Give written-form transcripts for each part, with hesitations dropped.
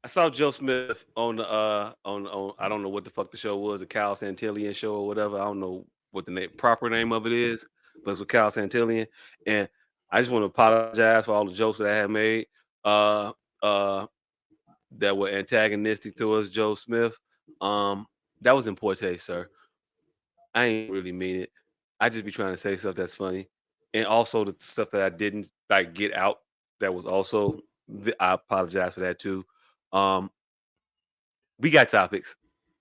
I saw Joe Smith on the on I don't know what the fuck the show was, the Kyle Santillian show or whatever. I don't know what the proper name of it is, but it's with Kyle Santillian. And I just want to apologize for all the jokes that I have made uh uh that were antagonistic towards Joe Smith. Um that was in poor taste, sir. I ain't really mean it. I just be trying to say stuff that's funny. And also the stuff that I didn't like get out that was also I apologize for that too. Um we got topics.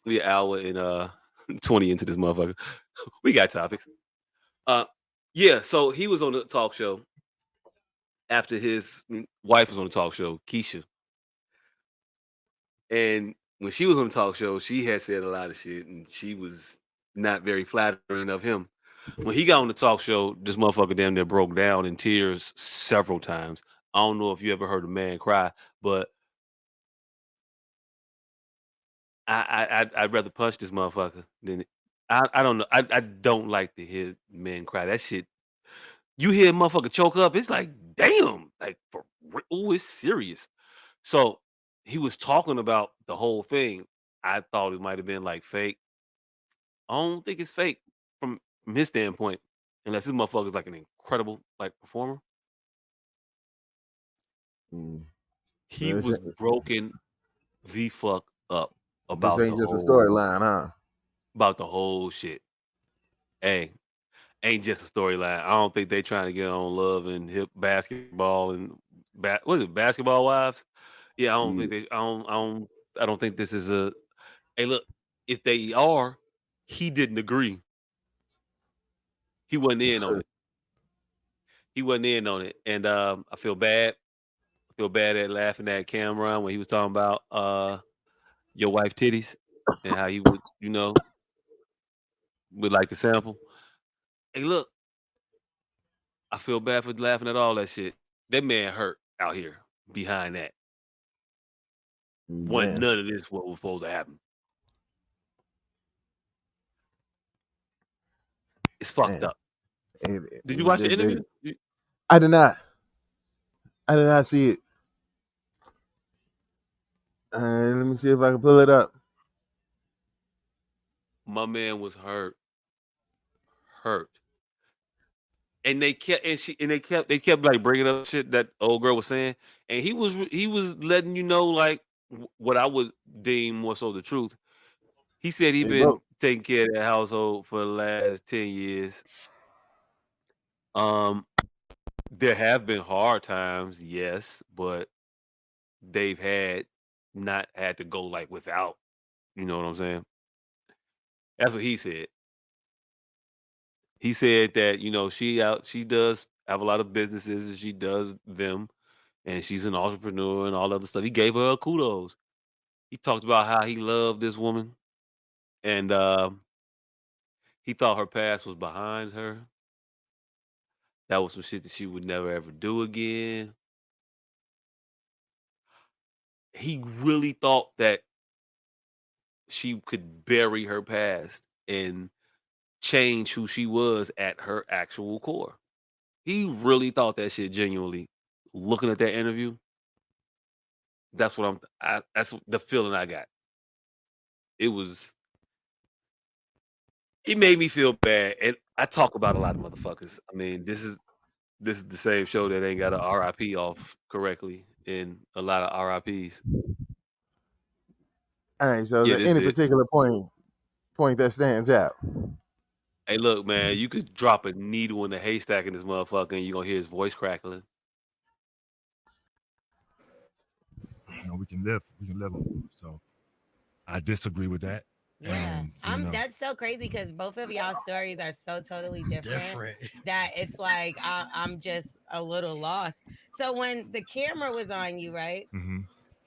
We an hour and 20 into this motherfucker. We got topics. Uh yeah, so he was on the talk show after his wife was on the talk show, Keisha. And when she was on the talk show, she had said a lot of shit and she was not very flattering of him. When he got on the talk show, this motherfucker damn near broke down in tears several times. I don't know if you ever heard a man cry, but I'd rather punch this motherfucker than I don't know. I don't like to hear men cry. That shit. You hear a motherfucker choke up, it's like damn, like for oh, it's serious. So he was talking about the whole thing. I thought it might have been like fake. I don't think it's fake from his standpoint, unless this motherfucker's like an incredible like performer. Mm. He This was ain't, broken the fuck up this about ain't the just a whole storyline, huh? shit. Hey, ain't just a storyline. I don't think they trying to get on Love and Hip Basketball and what is it, Basketball Wives? Yeah, I don't Yeah. think they. I don't think this is a. Hey, look, if they are, he didn't agree. He wasn't in on it. He wasn't in on it, and I feel bad. I feel bad at laughing at Cameron when he was talking about your wife titties and how he would, would like to sample. Hey, look, I feel bad for laughing at all that shit. That man hurt out here behind that. When Yeah. none of this what was supposed to happen. It's fucked Damn. up. Did you watch the interview? I did not. I did not see it. Let me see if I can pull it up. My man was hurt, and they kept like bringing up shit that old girl was saying, and he was letting you know like what I would deem more so the truth. He said he They been broke. taking care of that household for the last 10 years. Um, there have been hard times, yes, but they've not had to go like without. You know what I'm saying? That's what he said. He said that, she does have a lot of businesses and she does them and she's an entrepreneur and all other stuff. He gave her a kudos. He talked about how he loved this woman and he thought her past was behind her. That was some shit that she would never ever do again. He really thought that she could bury her past and change who she was at her actual core. He really thought that shit genuinely. Looking at that interview, that's what that's the feeling I got. It was it made me feel bad. And I talk about a lot of motherfuckers. I mean, this is the same show that ain't got a RIP off correctly in a lot of RIPs. All right. So is Yeah, there this is any it. particular point that stands out? Hey, look, man, you could drop a needle in the haystack in this motherfucker and you're gonna hear his voice crackling. We can live. We can live them. So I disagree with that. Yeah, And That's so crazy because both of y'all stories are so totally different Different. that it's like I'm just a little lost. So when the camera was on you, right? hmm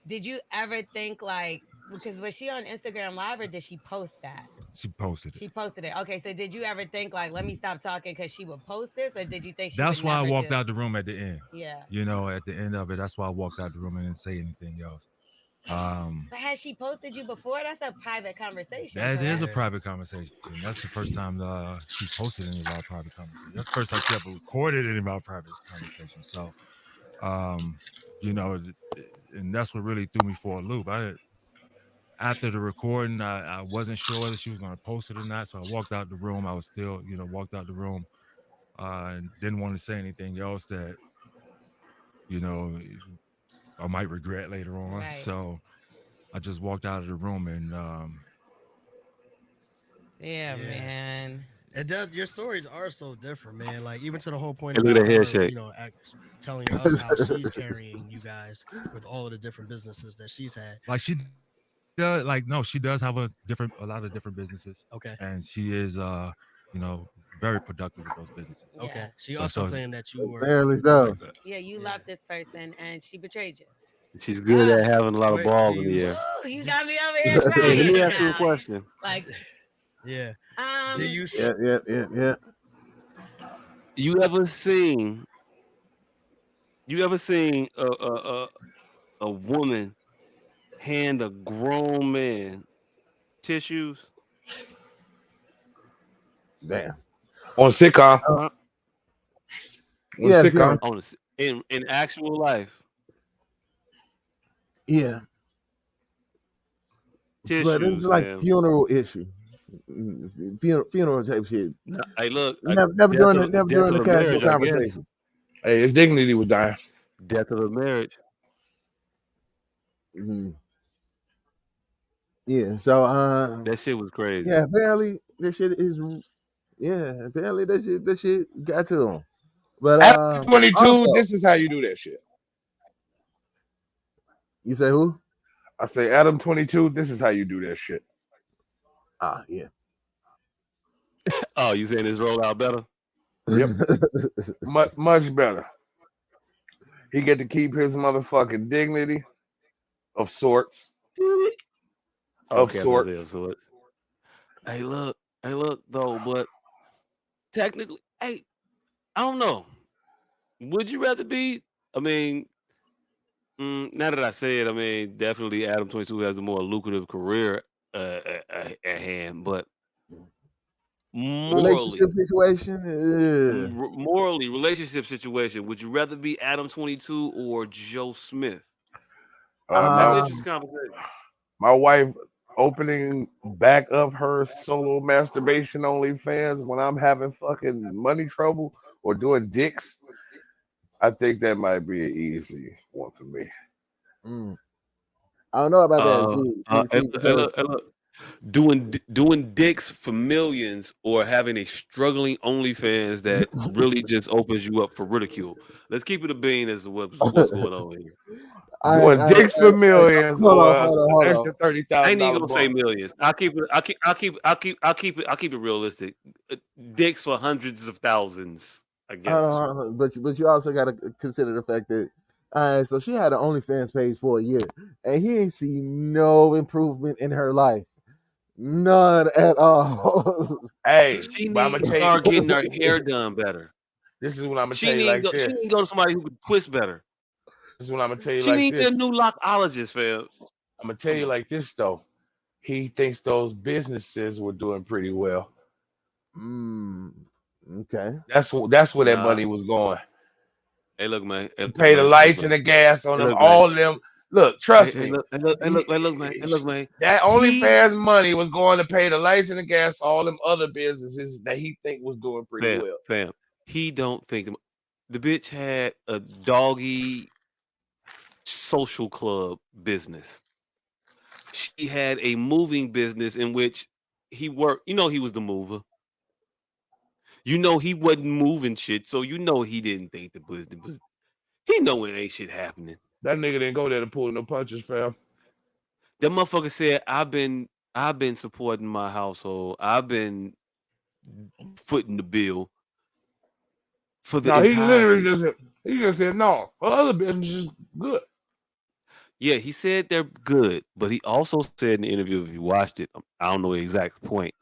Did you ever think like because was she on Instagram Live or did she post that? she posted it. She posted it. Okay, so did you ever think like let me stop talking because she would post this, or did you think she would That's why I never walked do? out the room at the end. Yeah. At the end of it, that's why I walked out the room and didn't say anything else. Um, But has she posted you before? That's a private conversation, that is a correct? Yeah. private conversation. That's the first time she's posted any of our private conversations. That's the first time she ever recorded any of our private conversations. So, um, you know, and that's what really threw me for a loop. After the recording, I wasn't sure whether she was going to post it or not, so I walked out the room. I was still, walked out the room, and didn't want to say anything else that, you know, I might regret later on. Right. So I just walked out of the room, and Yeah, man. And that your stories are so different, man. Like even to the whole point Hey, look about at that head her, shake. telling us how she's carrying you guys with all of the different businesses that she's had. like she does, like no, she does have a lot of different businesses, Okay. and she is, very productive with those businesses. Okay. Yeah. She But also so claimed that you were Apparently so. Yeah, you Yeah. loved this person and she betrayed you. She's good at having a lot of Wait, do balls in you the air. s- Ooh, you do- got me over here Hey, let crying me ask you a now. question. Like, yeah. Do um, you s- Yeah. You ever seen a woman hand a grown man tissues? Damn. On sitcom. Oh, Huh? On yeah, film. sitcom. On the, in actual life, Yeah, but it was tissues, like man. funeral issue, funeral type shit. No, hey, look, Never death during of the a casual marriage, I guess. conversation. Hey, his dignity was dying. Death of a marriage. Mhm. Yeah, so That shit was crazy. yeah, apparently that shit is apparently that shit got to him. But Adam 22, also this is how you do that shit. you say who? I say, Adam 22, this is how you do that shit. Yeah. Oh, you saying this roll out better? Yep. Much better. He get to keep his motherfucking dignity of sorts. Of Okay, I was gonna say sorts. so. Hey, look, though, but technically, hey, I don't know. Would you rather be? I mean, now that I say it, I mean, definitely Adam 22 has a more lucrative career at hand, but morally, Relationship situation. morally, relationship situation, would you rather be Adam 22 or Joe Smith? That's an My interesting conversation. my wife opening back up her solo masturbation OnlyFans when I'm having fucking money trouble or doing dicks. I think that might be an easy one for me. Mm, I don't know about that. See, because Look, doing dicks for millions or having a struggling OnlyFans that really just opens you up for ridicule. Let's keep it a bean as to what's going on here. Doing dicks for millions hold on, or hold on, an hold extra on. thirty I thousand ain't even dollar gonna say bump. millions. I'll keep it realistic. Dicks for hundreds of thousands, I guess. Hold on, but you also got to consider the fact that so she had an OnlyFans page for a year, and he ain't see no improvement in her life, none at all. Hey, She but I'm needs gonna to tell you, start getting her hair done better. this is what I'm gonna tell you like She this. need to go to somebody who can twist better. This is what I'm gonna tell you She like needs a this. new lockologist, fam. I'm gonna tell Come you on. like this though. He thinks those businesses were doing pretty well. mm, okay. That's where that Nah. money was going. Hey, look, man. Hey, To look, pay the man. Look, lights and man. the gas on Hey, them, look, man. all them. Look, trust me. Hey, look, man. That He, OnlyFans money was going to pay the lights and the gas for all them other businesses that he think was doing pretty well. fam, he don't think the bitch had a doggy social club business. She had a moving business in which he worked. You know, he was the mover. You know, he wasn't moving shit, so you know he didn't think the business was. He know it ain't shit happening. That nigga didn't go there to pull no punches, fam. That motherfucker said, I've been supporting my household. I've been footing the bill for the No, entirety. he just said no. Well, other businesses good. Yeah, he said they're good, but he also said in the interview, if you watched it, I don't know the exact point,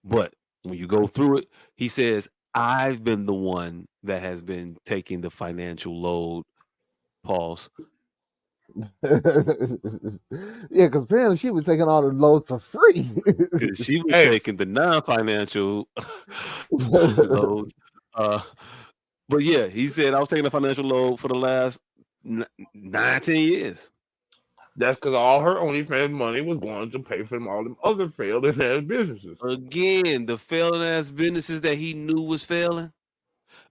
but when you go through it, he says, I've been the one that has been taking the financial load. Pause. Yeah, because apparently she was taking all the loads for free. Because she was Hey, taking the non-financial load. Uh, but yeah, he said I was taking the financial load for the last 9, 10 years. That's because all her OnlyFans money was going to pay for all them other failed ass businesses. Again, the failing ass businesses that he knew was failing.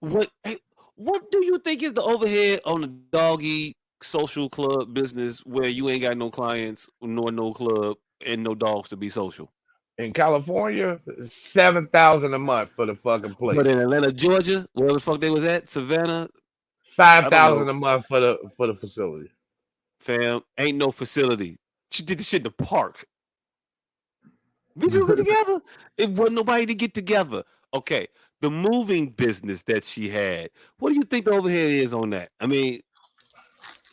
What hey, what do you think is the overhead on the doggy social club business where you ain't got no clients nor no club and no dogs to be social? In California, 7,000 a month for the fucking But place. in Atlanta, Georgia, where the fuck they was at, Savannah, Five I don't thousand know, a month for the facility. fam, ain't no facility. She did the shit in the park. Bitches were together. It wasn't nobody to get together. Okay, the moving business that she had. What do you think the overhead is on that? I mean,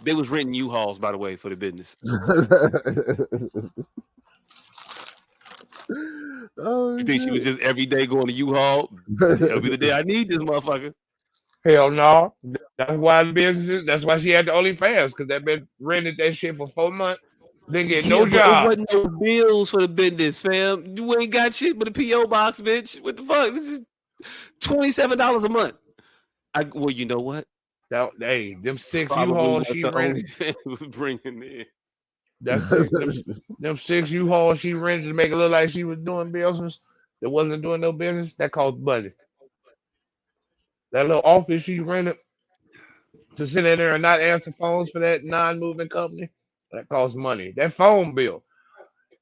they was renting U-Hauls, by the way, for the business. Oh You think she was shit. just every day going to U-Haul? That'll be the day I need this motherfucker. Hell no. That's why the businesses. That's why she had the OnlyFans because they been rented that shit for 4 months. Didn't get Yeah, no but it job. wasn't no bills for the business, fam. You ain't got shit but a PO box, bitch. What the fuck? This is $27 a month. Well, you know what? That hey, them It's six probably U-Hauls what she the rented. OnlyFans was bringing in. That's it. Them six U-Hauls she rented to make it look like she was doing business. That wasn't doing no business. That cost money. That little office she rented to sit in there and not answer phones for that non-moving company. That costs money. That phone bill.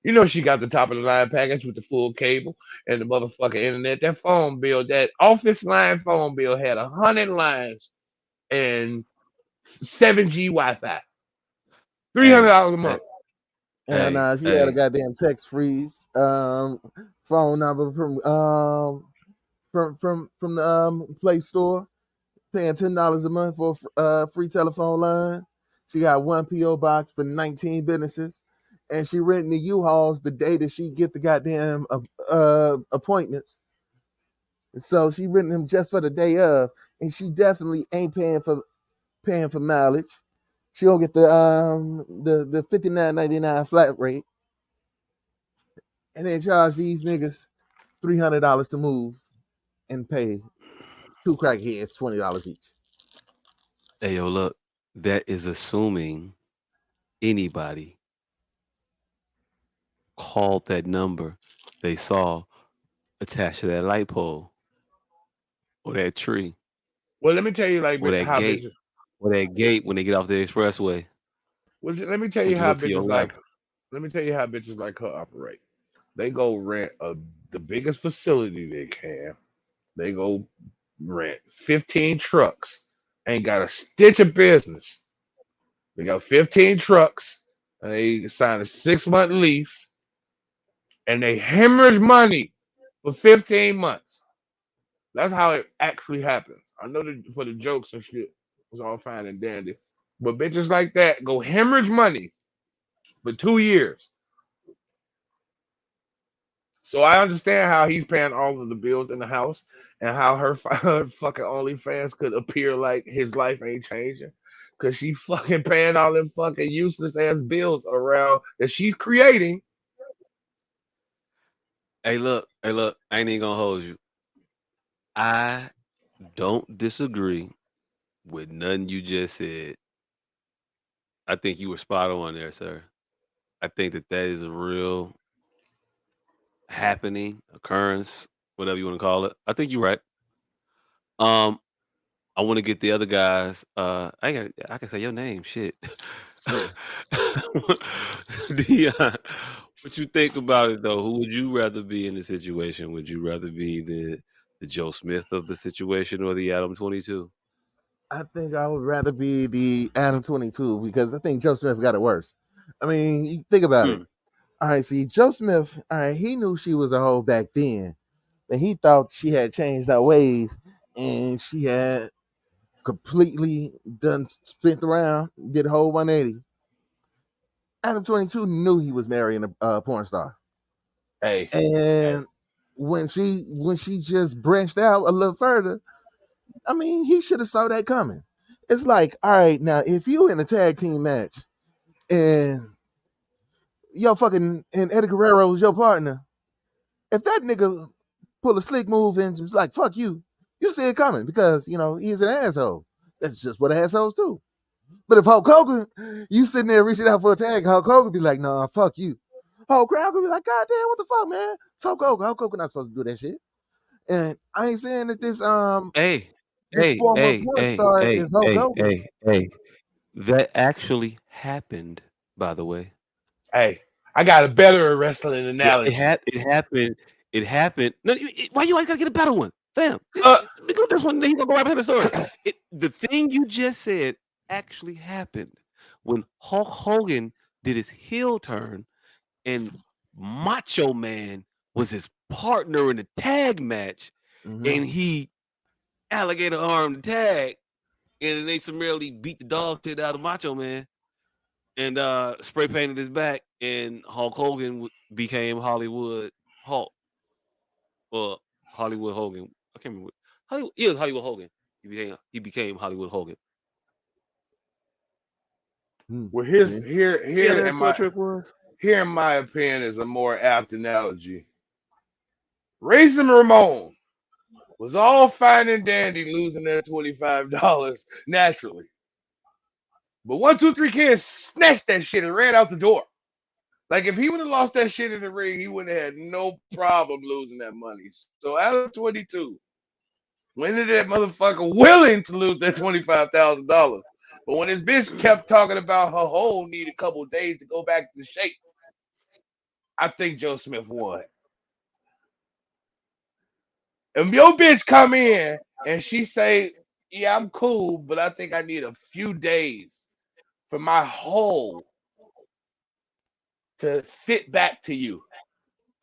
You know she got the top of the line package with the full cable and the motherfucking internet. That phone bill, that office line phone bill had 100 lines and 7G Wi-Fi. Hey, $300 a hey, month. And hey, she had a hey. goddamn text freeze phone number from the Play Store, paying $10 a month for a free telephone line. She got one PO box for 19 businesses, and she renting the U-Hauls the day that she get the goddamn appointments. So she renting them just for the day of, and she definitely ain't paying for mileage. She don't get the $59.99 flat rate, and then charge these niggas $300 to move and pay two crackheads $20 each. Hey, yo, look, that is assuming anybody called that number they saw attached to that light pole or that tree Well, let me tell you like or that how gate bitches. or that gate when they get off the expressway Well, let me tell and you you how look to your bitches left. like. Let me tell you how bitches like her operate. They go rent the biggest facility they can. They go rent 15 trucks. Ain't got a stitch of business. They got 15 trucks. And they sign a 6-month lease. And they hemorrhage money for 15 months. That's how it actually happens. I know that for the jokes and shit, it's all fine and dandy. But bitches like that go hemorrhage money for 2 years. So I understand how he's paying all of the bills in the house and how her fucking OnlyFans could appear like his life ain't changing. Cause she fucking paying all them fucking useless ass bills around that she's creating. Hey, look, I ain't even gonna hold you. I don't disagree with nothing you just said. I think you were spot on there, sir. I think that that is a real happening, occurrence, whatever you want to call it. I think you're right. Um, I want to get the other guys. I can say your name. Shit. Dion, what you think about it though? Who would you rather be in the situation? Would you rather be the Joe Smith of the situation or the Adam 22? I think I would rather be the Adam 22 because I think Joe Smith got it worse. I mean, you think about it. Hmm. All right, see, Joe Smith, all right, he knew she was a hoe back then, and he thought she had changed her ways, and she had completely done spent around, did a whole 180. Adam 22 knew he was marrying a porn star, Hey, hey, and when she just branched out a little further, I mean, he should have saw that coming. It's like, all right, now if you in a tag team match and yo fucking and Eddie Guerrero was your partner, if that nigga pull a slick move and was like, fuck you, you see it coming because he's an asshole. That's just what assholes do. But if Hulk Hogan, you sitting there reaching out for a tag, Hulk Hogan be like, nah, fuck you. Whole crowd could be like, God damn, what the fuck, man? It's Hulk Hogan. Hulk Hogan not supposed to do that shit. And I ain't saying that Hey, this former porn star is Hulk Hogan. hey. That actually happened, by the way. Hey, I got a better wrestling Yeah, analogy. it happened. It happened. No, why you always gotta get a better one, fam? Uh, Let me go with this one. Then you gonna go right behind the story. The thing you just said actually happened when Hulk Hogan did his heel turn, and Macho Man was his partner in the tag match, Mhm. and he alligator armed the tag, and then they summarily beat the dog shit out of Macho Man and spray painted his back, and Hulk Hogan became Hollywood Hulk or Hollywood Hogan. I can't remember. Hollywood, yeah, it was Hollywood Hogan. He became Hollywood Hogan. well, See? See how that cool trick was? here in my opinion is a more apt analogy. Raisin Ramon was all fine and dandy losing their $25 naturally. But 1, 2, 3 kids snatched that shit and ran out the door. Like if he would have lost that shit in the ring, he would have had no problem losing that money. So out of 22, when did that motherfucker willing to lose that $25,000? But when his bitch kept talking about her hole need a couple days to go back to shape, I think Joe Smith won. If your bitch come in and she say, "Yeah, I'm cool, but I think I need a few days for my hole to fit back to you,"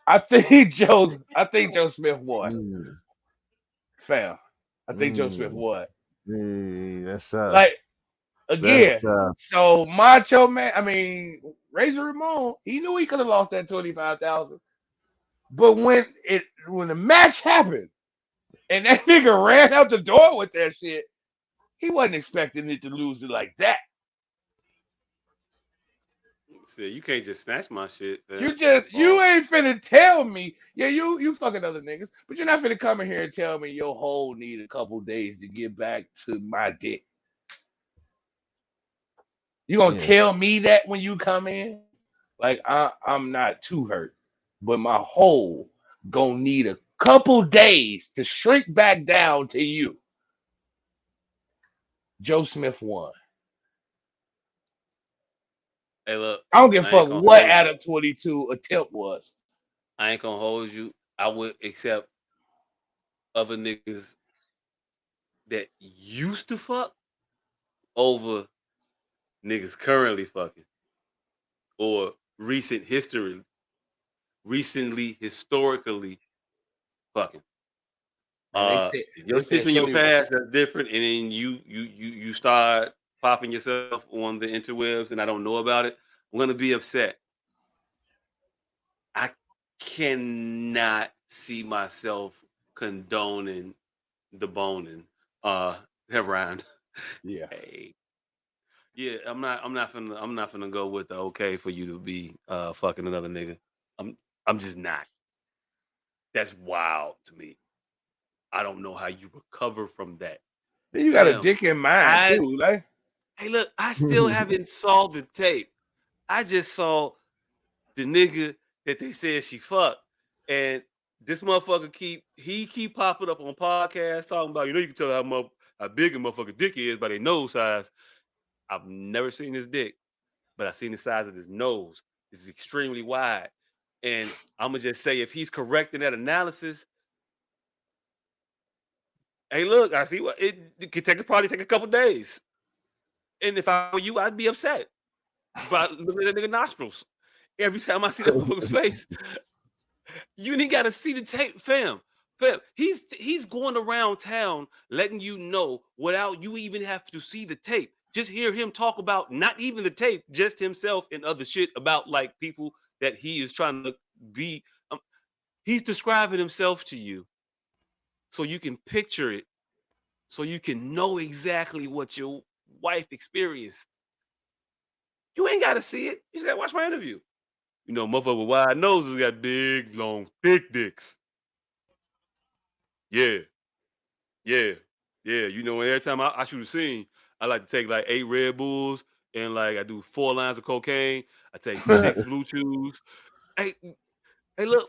I think Joe Smith won. Mm. Fam, I think Joe Smith Mm. won. Yeah, that's tough. Like again, That's tough. so Macho Man, I mean Razor Ramon, he knew he could have lost that 25,000, but when the match happened and that nigga ran out the door with that shit, he wasn't expecting it to lose it like that. See, you can't just snatch my shit, You fam. just you Pause. ain't finna tell me, yeah, you fucking other niggas, but you're not finna come in here and tell me your hole need a couple days to get back to my dick. You gonna Yeah. tell me that when you come in? Like I'm not too hurt, but my hole gonna need a couple days to shrink back down to you. Joe Smith won. Hey, look, I don't give a I ain't fuck gonna what hold you. Adam 22 attempt was. I ain't gonna hold you. I would accept other niggas that used to fuck over niggas currently fucking or recently historically fucking. And If they your shit's said in your Shorty. past, that's different, and then you start popping yourself on the interwebs, and I don't know about it. I'm gonna be upset. I cannot see myself condoning the boning around. Yeah. Hey, yeah, I'm not finna go with the okay for you to be fucking another nigga. I'm just not. That's wild to me. I don't know how you recover from that. Then you got a Fam, dick in mind I too, like hey look, I still haven't saw the tape. I just saw the nigga that they said she fucked. And this motherfucker keep popping up on podcasts talking about, you can tell how big a motherfucker dick is by their nose size. I've never seen his dick, but I've seen the size of his nose. It's extremely wide. And I'm gonna just say if he's correct in that analysis, hey, look, I see what it could probably take a couple days. And if I were you, I'd be upset. But look at that nigga nostrils. Every time I see that motherfucker's face, you ain't got to see the tape, fam. Fam, he's going around town letting you know without you even have to see the tape. Just hear him talk about not even the tape, just himself and other shit about like people that he is trying to be. He's describing himself to you so you can picture it, so you can know exactly what your wife experienced. You ain't got to see it. You just got to watch my interview. Motherfucker with wide noses got big, long, thick dicks. Yeah, yeah, yeah. And every time I shoot a scene, I like to take like 8 Red Bulls and like I do 4 lines of cocaine. I take 6 Blue Chews. Hey, hey, look,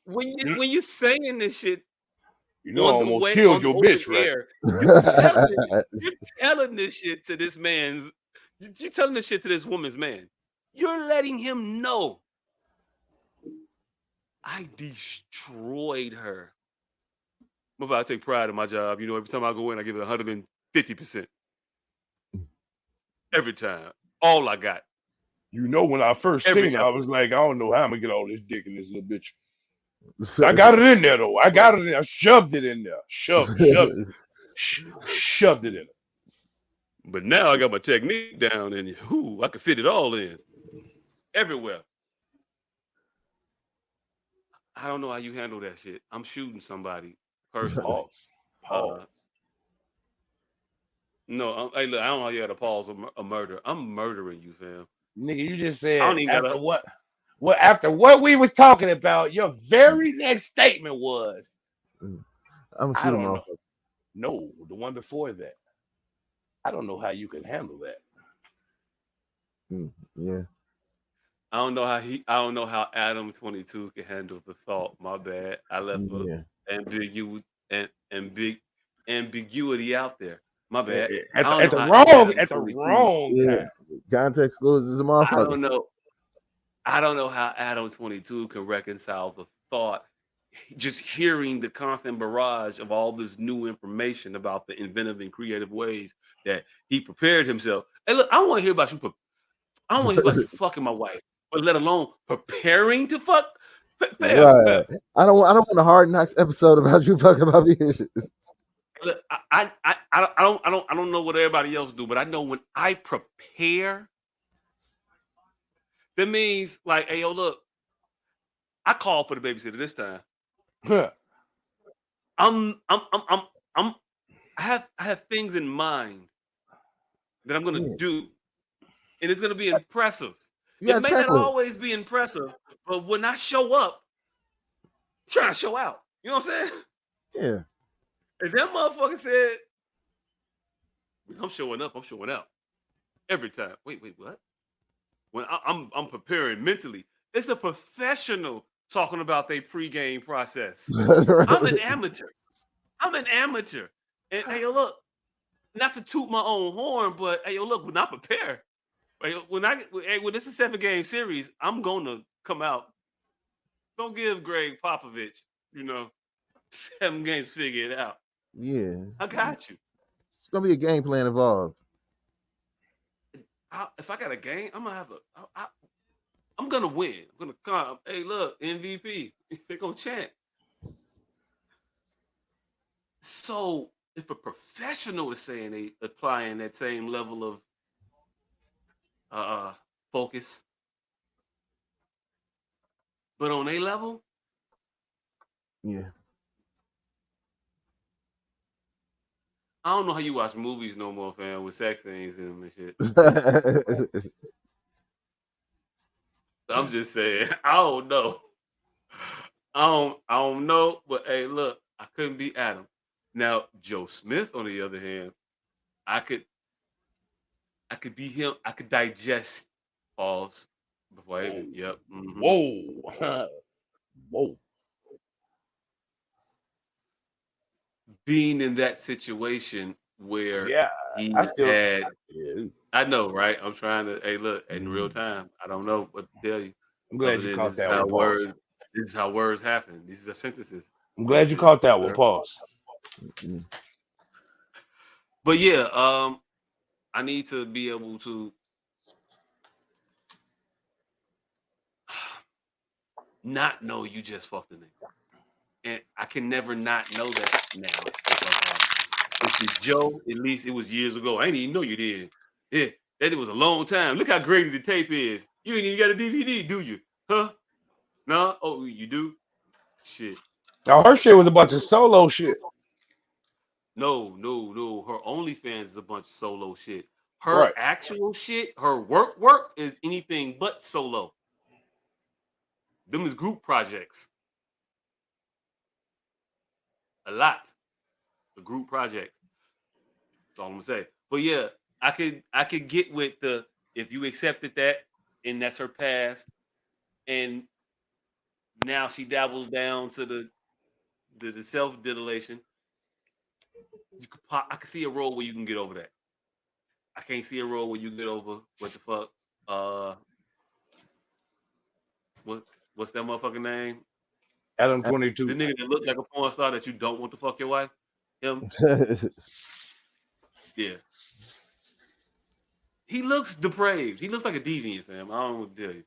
You, when you saying this shit you know I almost on killed the your open bitch, right? air, you telling it, you're telling this shit to this man's, you telling this shit to this woman's man. You're letting him know I destroyed her. I take pride in my job. You know, every time I go in, I give it 150%. Every time. All I got. You know when I first Every seen her, I effort. was like, I don't know how I'm gonna get all this dick in this little bitch. I got it in there though. I But got it in there. I shoved it in there. Shoved it in. but now I got my technique down and whoo, I can fit it all in. Everywhere. I don't know how you handle that shit. I'm shooting somebody personally. Pause. Uh Pause. no, hey, look, I don't know how you had to pause a murder. I'm murdering you, fam. Nigga, you just I said don't even after gotta. what? Well, after what we was talking about, your very next statement was, I'm gonna I shoot a don't know. motherfucker. No, the one before that. I don't know how you can handle that. Yeah. I don't know how I don't know how Adam 22 can handle the thought. My bad. I left the Yeah. ambiguity and big ambiguity out there. My bad. I At don't know the how wrong Adam 22. Yeah. time. Context clues is a I motherfucker. don't know. I don't know how Adam 22 can reconcile the thought, just hearing the constant barrage of all this new information about the inventive and creative ways that he prepared himself. Hey, look, I don't want to hear about you. I don't want to hear about you fucking my wife, but let alone preparing to fuck. Fam, Right. fam. I don't want a hard knocks episode about you fucking about bitches. Look, I don't know what everybody else do, but I know when I prepare, that means like, hey, yo, look, I called for the babysitter this time. Huh. I'm, I'm, I'm, I'm, I'm I have things in mind that I'm gonna Yeah. do, and it's gonna be impressive. You It got a may not checklist. always be impressive, but when I show up, I'm trying to show out. You know what I'm saying? Yeah. And that motherfucker said, "I'm showing up. I'm showing out every time." Wait, what? When I'm preparing mentally, it's a professional talking about their pregame process. I'm an amateur. I'm an amateur. And hey, yo, look, not to toot my own horn, but hey, yo, look, when I prepare, when this is a 7-game series, I'm gonna come out. Don't give Greg Popovich, you know, 7 games, figure it out. Yeah. I got you. It's gonna be a game plan involved. If I got a game, I'm gonna have I'm gonna win. I'm gonna come. Hey, look, MVP. They're gonna chant. So if a professional is saying they applying that same level of uh focus, but on a level, Yeah. I don't know how you watch movies no more, fam, with sex scenes in them and shit. I'm just saying, I don't know. I don't know, but hey, look, I couldn't be Adam. Now, Joe Smith, on the other hand, I could I could be him. I could digest pause before I Whoa. even. Yep. Whoa. Whoa. Being in that situation where Yeah. I he still had, yeah. I know, right? I'm trying to. Hey, look, in real Mhm. time, I don't know what to tell you, I'm other glad you than caught that one. Pause. This is how words happen. These are sentences. I'm glad you Sentences, caught that one. sir. Pause. Mhm. But yeah, I need to be able to not know you just fucked a nigga. And I can never not know that now because if it's Joe, at least it was years ago. I didn't even know you did. Yeah, that was a long time. Look how great the tape is. You ain't even got a DVD, do you? Huh? No? Oh, you do? Shit. Now her shit was a bunch of solo shit. No. Her OnlyFans is a bunch of solo shit. Her Right. actual shit, her work is anything but solo. Them is group projects. A lot. The group projects. That's all I'm gonna say. But yeah, I could get with the if you accepted that and that's her past, and now she dabbles down to the self desolation. I can see a role where you can get over that. I can't see a role where you get over what the fuck. Uh, what what's that motherfucking name? Adam The 22. nigga that looked like a porn star that you don't want to fuck your wife. Him, yeah. He looks depraved. He looks like a deviant, fam. I don't know what to tell you.